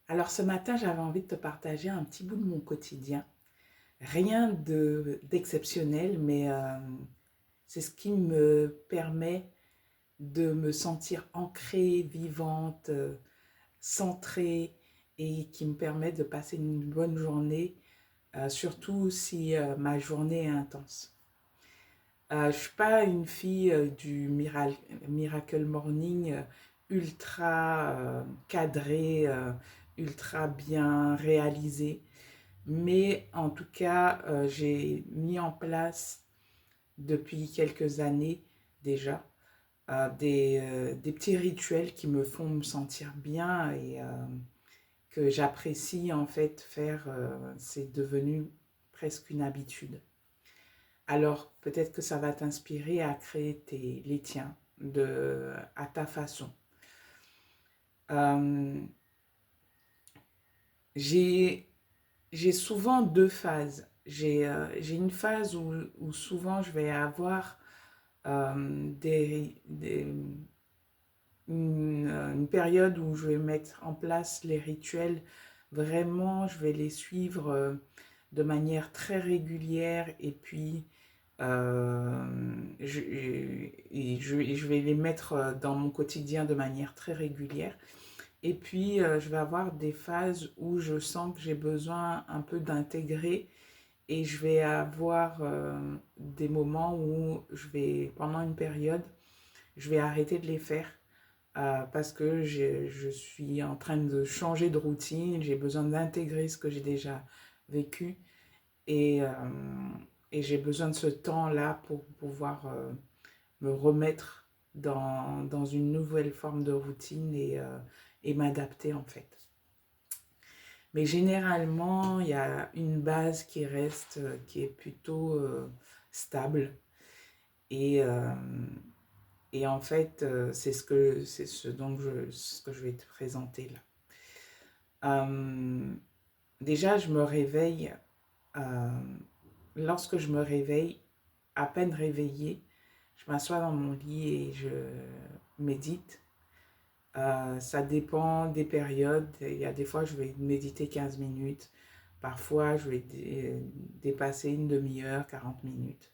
Alors ce matin, j'avais envie de te partager un petit bout de mon quotidien. Rien d'exceptionnel, mais c'est ce qui me permet de me sentir ancrée, vivante, centrée et qui me permet de passer une bonne journée, surtout si ma journée est intense. Je ne suis pas une fille Miracle Morning ultra cadrée, ultra bien réalisée. Mais en tout cas, j'ai mis en place depuis quelques années déjà des petits rituels qui me font me sentir bien et que j'apprécie en fait faire. C'est devenu presque une habitude. Alors peut-être que ça va t'inspirer à créer les tiens à ta façon. Euh, j'ai J'ai souvent deux phases. J'ai une phase où souvent je vais avoir une période où je vais mettre en place les rituels. Vraiment, je vais les suivre de manière très régulière et puis je vais les mettre dans mon quotidien de manière très régulière. Et puis, je vais avoir des phases où je sens que j'ai besoin un peu d'intégrer et je vais avoir des moments où pendant une période, je vais arrêter de les faire parce que je suis en train de changer de routine, j'ai besoin d'intégrer ce que j'ai déjà vécu et, euh, et j'ai besoin de ce temps-là pour pouvoir me remettre dans une nouvelle forme de routine et m'adapter en fait. Mais généralement, il y a une base qui reste, qui est plutôt stable. Et, euh, et en fait, c'est ce que je vais te présenter là. Euh, Déjà, je me réveille. euh, Lorsque je me réveille, à peine réveillée, je m'assois dans mon lit et je médite. Ça dépend des périodes. Il y a des fois, je vais méditer 15 minutes. Parfois, je vais dépasser une demi-heure, 40 minutes.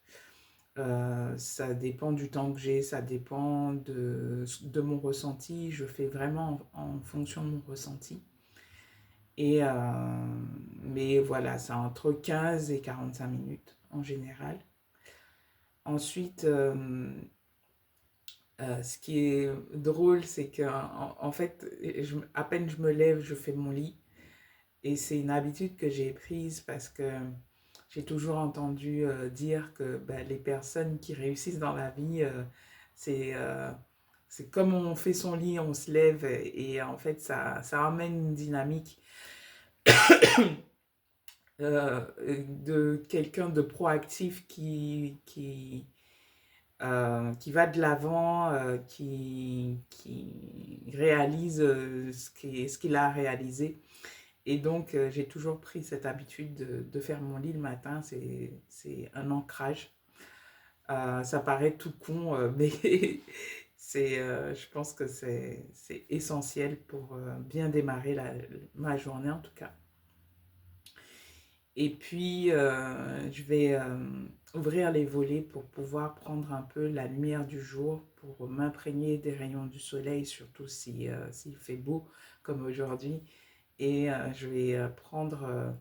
Ça dépend du temps que j'ai, ça dépend de mon ressenti. Je fais vraiment en fonction de mon ressenti. Et, mais voilà, c'est entre 15 et 45 minutes en général. Ensuite, ce qui est drôle, c'est que en fait, à peine je me lève, je fais mon lit. Et c'est une habitude que j'ai prise parce que j'ai toujours entendu dire que ben, les personnes qui réussissent dans la vie, c'est c'est comme on fait son lit, on se lève et en fait, ça amène une dynamique de quelqu'un de proactif qui va de l'avant, qui réalise ce qu'il a réalisé. Et donc, j'ai toujours pris cette habitude de faire mon lit le matin. C'est un ancrage. Ça paraît tout con, mais je pense que c'est essentiel pour bien démarrer ma journée en tout cas. Et puis, je vais ouvrir les volets pour pouvoir prendre un peu la lumière du jour, pour m'imprégner des rayons du soleil, surtout s'il fait beau comme aujourd'hui. Et je vais prendre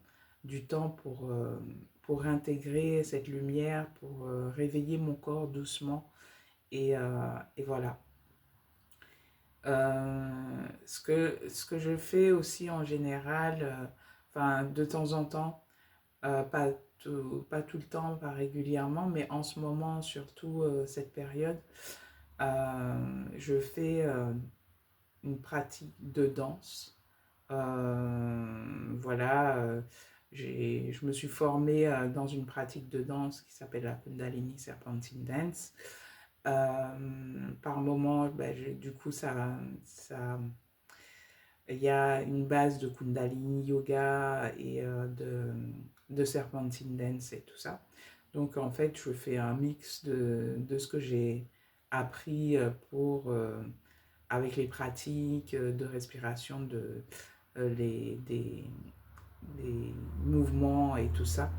du temps pour intégrer cette lumière, pour réveiller mon corps doucement. Et voilà. Ce que je fais aussi en général, enfin de temps en temps, pas tout le temps, pas régulièrement, mais en ce moment, surtout cette période, je fais une pratique de danse. Voilà, je me suis formée dans une pratique de danse qui s'appelle la Kundalini Serpentine Dance. Par moment, ben, du coup, il y a une base de Kundalini Yoga et de Serpentine Dance et tout ça. Donc, en fait, je fais un mix de ce que j'ai appris avec les pratiques de respiration, des mouvements et tout ça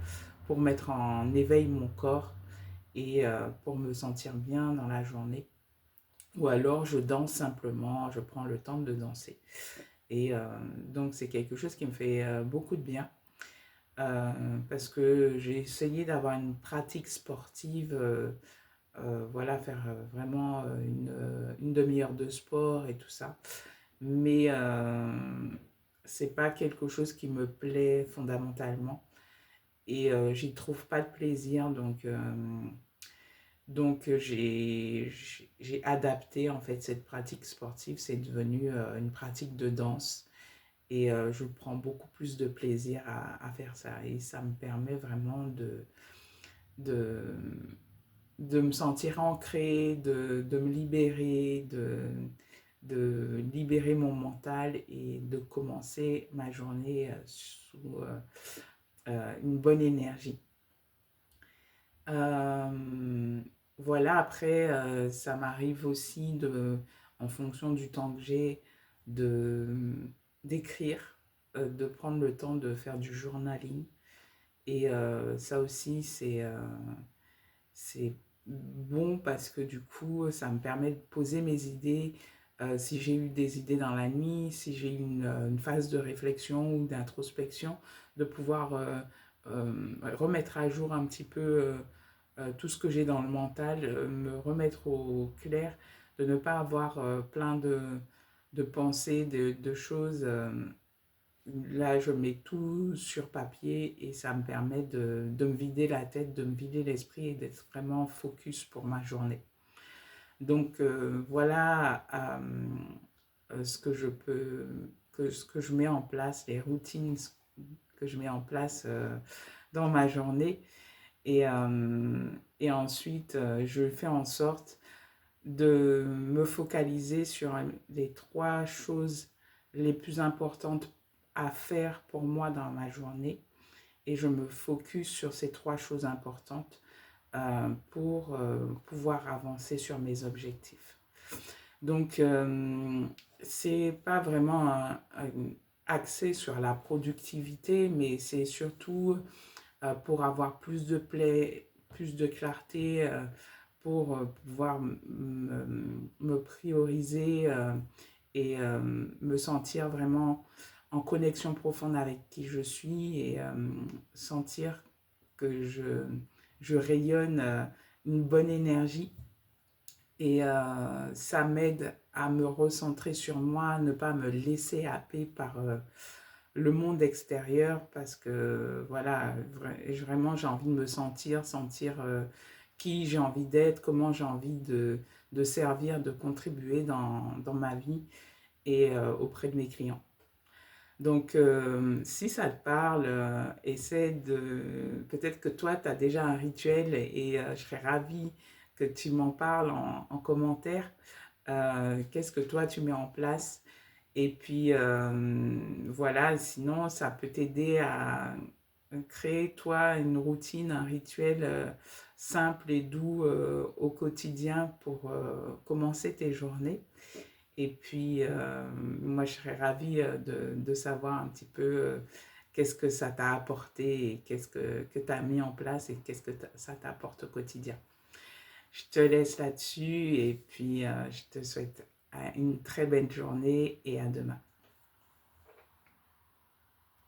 pour mettre en éveil mon corps et pour me sentir bien dans la journée. Ou alors je danse simplement, je prends le temps de danser. Et donc c'est quelque chose qui me fait beaucoup de bien parce que j'ai essayé d'avoir une pratique sportive, voilà, faire vraiment une demi-heure de sport et tout ça. Mais c'est pas quelque chose qui me plaît fondamentalement et j'y trouve pas de plaisir. Donc j'ai adapté en fait cette pratique sportive, c'est devenu une pratique de danse et je prends beaucoup plus de plaisir à faire ça et ça me permet vraiment de, de me sentir ancrée, de me libérer, de libérer mon mental et de commencer ma journée sous une bonne énergie. Euh, voilà, après, ça m'arrive aussi en fonction du temps que j'ai, de, d'écrire, de prendre le temps de faire du journaling. Et ça aussi, c'est bon parce que du coup, ça me permet de poser mes idées. Si j'ai eu des idées dans la nuit, si j'ai eu une phase de réflexion ou d'introspection, de pouvoir remettre à jour un petit peu tout ce que j'ai dans le mental, me remettre au clair, de ne pas avoir plein de pensées, de choses. Là, je mets tout sur papier et ça me permet de me vider la tête, de me vider l'esprit et d'être vraiment focus pour ma journée. Donc voilà ce que je peux, ce que je mets en place, les routines que je mets en place dans ma journée. Et, et ensuite, je fais en sorte de me focaliser sur les trois choses les plus importantes à faire pour moi dans ma journée. Et je me focus sur ces trois choses importantes pour pouvoir avancer sur mes objectifs. Donc, c'est pas vraiment axé sur la productivité, mais c'est surtout pour avoir plus de clarté, pour pouvoir me prioriser et me sentir vraiment en connexion profonde avec qui je suis et sentir que je rayonne une bonne énergie. Et ça m'aide à me recentrer sur moi, à ne pas me laisser happer par le monde extérieur parce que voilà, vraiment j'ai envie de me sentir qui j'ai envie d'être, comment j'ai envie de servir, de contribuer dans ma vie et auprès de mes clients. Donc, si ça te parle, essaie de... Peut-être que toi, tu as déjà un rituel et je serais ravie que tu m'en parles en commentaire. Qu'est-ce que toi, tu mets en place? Et puis, voilà, sinon, ça peut t'aider à créer, toi, une routine, un rituel simple et doux au quotidien pour commencer tes journées. Et puis, moi, je serais ravie de savoir un petit peu qu'est-ce que ça t'a apporté et qu'est-ce que tu as mis en place et qu'est-ce que ça t'apporte au quotidien. Je te laisse là-dessus et puis je te souhaite une très belle journée et à demain.